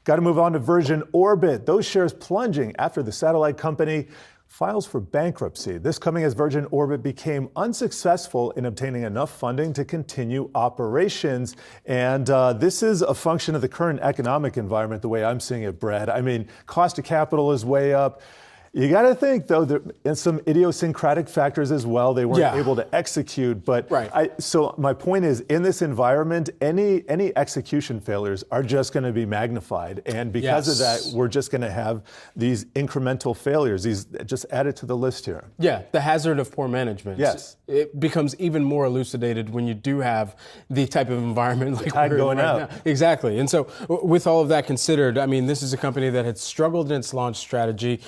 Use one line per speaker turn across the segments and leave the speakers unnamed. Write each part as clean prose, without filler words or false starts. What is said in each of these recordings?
Got to move on to Virgin Orbit. Those shares plunging after the satellite company files for bankruptcy. This coming as Virgin Orbit became unsuccessful in obtaining enough funding to continue operations. And this is a function of the current economic environment, the way I'm seeing it, Brad. I mean, cost of capital is way up. You got to think, though, there are some idiosyncratic factors as well. They weren't able to execute. But so my point is, in this environment, any execution failures are just going to be magnified. And because of that, we're just going to have these incremental failures. These just added to the list here.
Yeah, the hazard of poor management.
Yes.
It becomes even more elucidated when you do have the type of environment like we're
going
in
out.
Now. Exactly. And so with all of that considered, I mean, this is a company that had struggled in its launch strategy.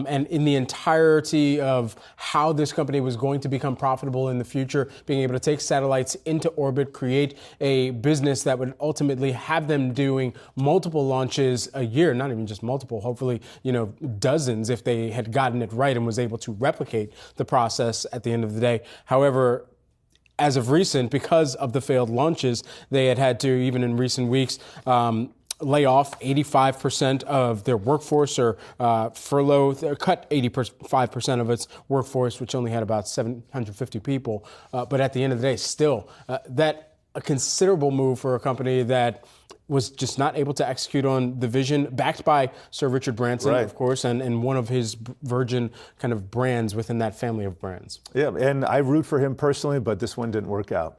And in the entirety of how this company was going to become profitable in the future, being able to take satellites into orbit, create a business that would ultimately have them doing multiple launches a year, not even just multiple, hopefully, dozens if they had gotten it right and was able to replicate the process at the end of the day. However, as of recent, because of the failed launches, they had to, even in recent weeks, lay off 85% of their workforce or furlough, cut 85% of its workforce, which only had about 750 people. But at the end of the day, still, that a considerable move for a company that was just not able to execute on the vision, backed by Sir Richard Branson, of course, and one of his Virgin kind of brands within that family of brands.
Yeah, and I root for him personally, but this one didn't work out.